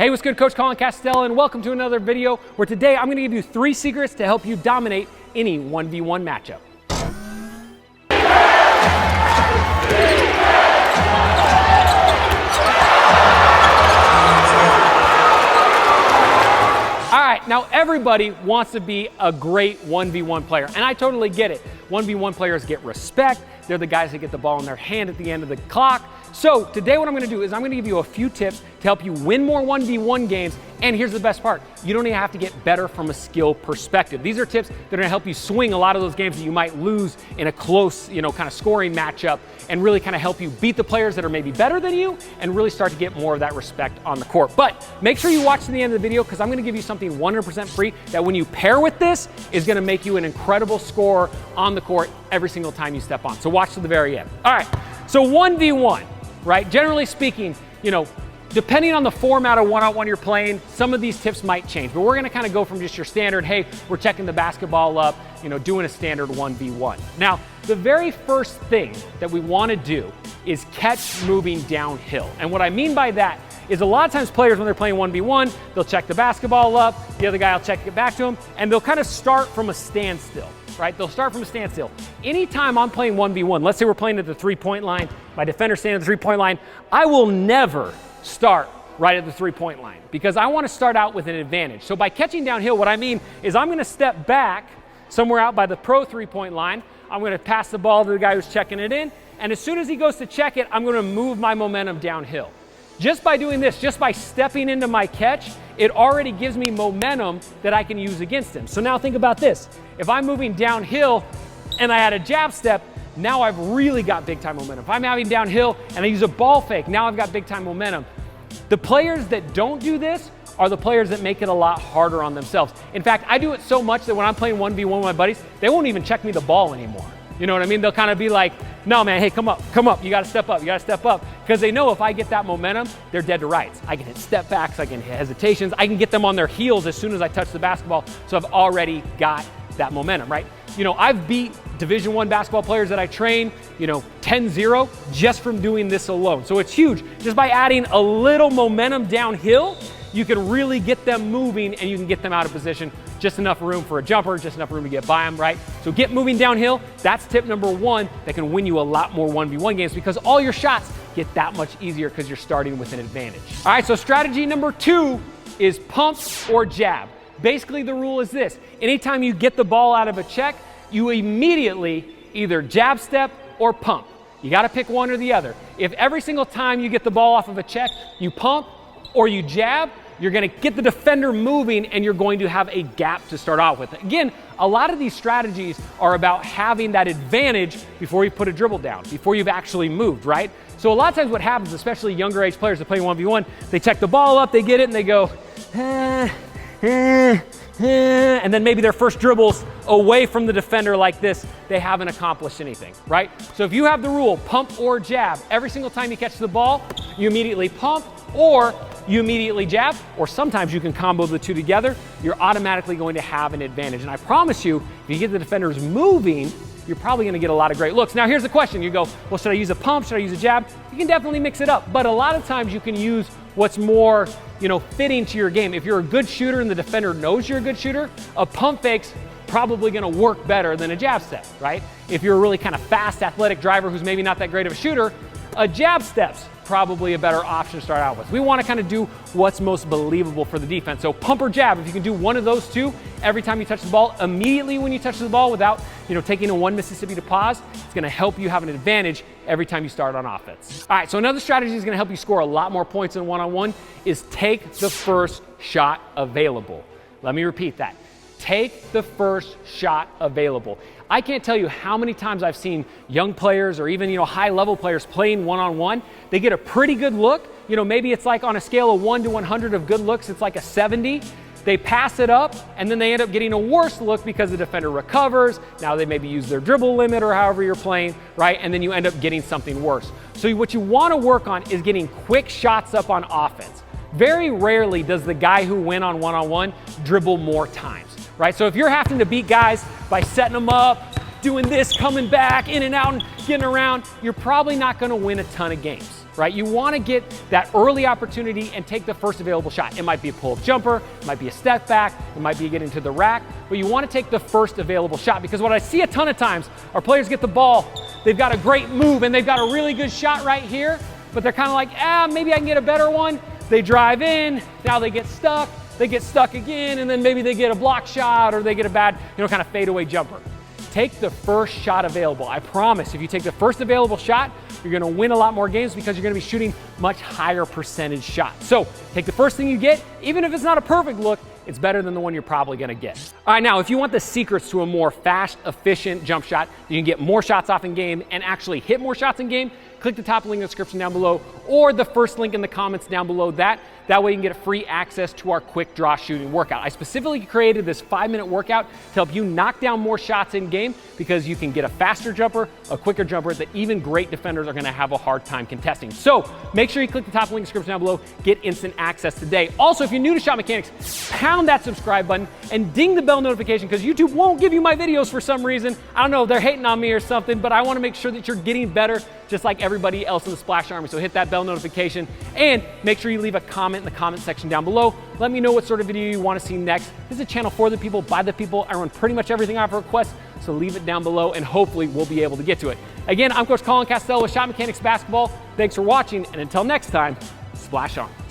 Hey, what's good? Coach Colin Castella, and welcome to another video where today I'm going to give you 3 secrets to help you dominate any 1v1 matchup. All right, now everybody wants to be a great 1v1 player, and I totally get it. 1v1 players get respect. They're the guys that get the ball in their hand at the end of the clock. So today what I'm gonna do is I'm gonna give you a few tips to help you win more 1v1 games. And here's the best part. You don't even have to get better from a skill perspective. These are tips that are gonna help you swing a lot of those games that you might lose in a close, kind of scoring matchup, and really kind of help you beat the players that are maybe better than you and really start to get more of that respect on the court. But make sure you watch to the end of the video because I'm gonna give you something 100% free that when you pair with this is gonna make you an incredible scorer on the court every single time you step on. So watch to the very end. All right, so 1v1, right? Generally speaking, depending on the format of one-on-one you're playing, some of these tips might change, but we're gonna kind of go from just your standard, hey, we're checking the basketball up, doing a standard 1v1. Now, the very first thing that we wanna do is catch moving downhill. And what I mean by that is a lot of times players, when they're playing 1v1, they'll check the basketball up, the other guy will check it back to them, and they'll kind of start from a standstill, right? They'll start from a standstill. Anytime I'm playing 1v1, let's say we're playing at the three-point line, my defender's standing at the three-point line, I will never start right at the three-point line because I want to start out with an advantage. So by catching downhill, what I mean is I'm going to step back somewhere out by the pro three-point line. I'm going to pass the ball to the guy who's checking it in, and as soon as he goes to check it, I'm going to move my momentum downhill. Just by doing this, just by stepping into my catch, it already gives me momentum that I can use against him. So now think about this. If I'm moving downhill and I had a jab step, now I've really got big time momentum. If I'm having downhill and I use a ball fake, now I've got big time momentum. The players that don't do this are the players that make it a lot harder on themselves. In fact, I do it so much that when I'm playing 1v1 with my buddies, they won't even check me the ball anymore. You know what I mean? They'll kind of be like, no man, hey, come up, you gotta step up, Because they know if I get that momentum, they're dead to rights. I can hit step backs, I can hit hesitations, I can get them on their heels as soon as I touch the basketball, so I've already got that momentum, right? I've beat Division I basketball players that I train, 10-0 just from doing this alone. So it's huge. Just by adding a little momentum downhill, you can really get them moving and you can get them out of position. Just enough room for a jumper, just enough room to get by them, right? So get moving downhill. That's tip number 1 that can win you a lot more 1v1 games because all your shots get that much easier because you're starting with an advantage. All right, so strategy number 2 is pump or jab. Basically, the rule is this. Anytime you get the ball out of a check, you immediately either jab step or pump. You got to pick one or the other. If every single time you get the ball off of a check, you pump or you jab, you're going to get the defender moving and you're going to have a gap to start off with. Again, a lot of these strategies are about having that advantage before you put a dribble down, before you've actually moved, right? So a lot of times what happens, especially younger age players that play 1v1, they check the ball up, they get it, and they go, and then maybe their first dribbles away from the defender like this, they haven't accomplished anything, right? So if you have the rule, pump or jab, every single time you catch the ball, you immediately pump or you immediately jab, or sometimes you can combo the two together, you're automatically going to have an advantage. And I promise you, if you get the defenders moving, you're probably gonna get a lot of great looks. Now here's the question, you go, well, should I use a pump, should I use a jab? You can definitely mix it up, but a lot of times you can use what's more fitting to your game. If you're a good shooter and the defender knows you're a good shooter, a pump fake's probably gonna work better than a jab step, right? If you're a really kind of fast, athletic driver who's maybe not that great of a shooter, a jab step's probably a better option to start out with. We want to kind of do what's most believable for the defense. So pump or jab, if you can do one of those two every time you touch the ball, immediately when you touch the ball without taking a 1 Mississippi to pause, it's going to help you have an advantage every time you start on offense. All right, so another strategy that's going to help you score a lot more points in one-on-one is take the first shot available. Let me repeat that. Take the first shot available. I can't tell you how many times I've seen young players or even high-level players playing one-on-one. They get a pretty good look. Maybe it's like on a scale of 1 to 100 of good looks, it's like a 70. They pass it up, and then they end up getting a worse look because the defender recovers. Now they maybe use their dribble limit or however you're playing, right? And then you end up getting something worse. So what you want to work on is getting quick shots up on offense. Very rarely does the guy who win on one-on-one dribble more times. Right? So if you're having to beat guys by setting them up, doing this, coming back, in and out, and getting around, you're probably not going to win a ton of games. right? You want to get that early opportunity and take the first available shot. It might be a pull-up jumper, it might be a step back, it might be getting to the rack, but you want to take the first available shot, because what I see a ton of times are players get the ball, they've got a great move and they've got a really good shot right here, but they're kind of like, maybe I can get a better one. They drive in, now they get stuck again, and then maybe they get a block shot or they get a bad, kind of fadeaway jumper. Take the first shot available. I promise, if you take the first available shot, you're gonna win a lot more games because you're gonna be shooting much higher percentage shots. So take the first thing you get, even if it's not a perfect look, it's better than the one you're probably gonna get. All right, now, if you want the secrets to a more fast, efficient jump shot, you can get more shots off in game and actually hit more shots in game, click the top link in the description down below or the first link in the comments down below that. That way you can get free access to our quick draw shooting workout. I specifically created this 5-minute workout to help you knock down more shots in game, because you can get a faster jumper, a quicker jumper that even great defenders are gonna have a hard time contesting. So make sure you click the top link in the description down below, get instant access today. Also, if you're new to Shotmechanics, pound that subscribe button and ding the bell notification, because YouTube won't give you my videos for some reason. I don't know, they're hating on me or something, but I wanna make sure that you're getting better just like everybody else in the Splash Army. So hit that bell notification and make sure you leave a comment in the comment section down below. Let me know what sort of video you want to see next. This is a channel for the people, by the people. I run pretty much everything off request, so leave it down below and hopefully we'll be able to get to it. Again, I'm Coach Colin Castell with Shotmechanics Basketball. Thanks for watching, and until next time, splash on.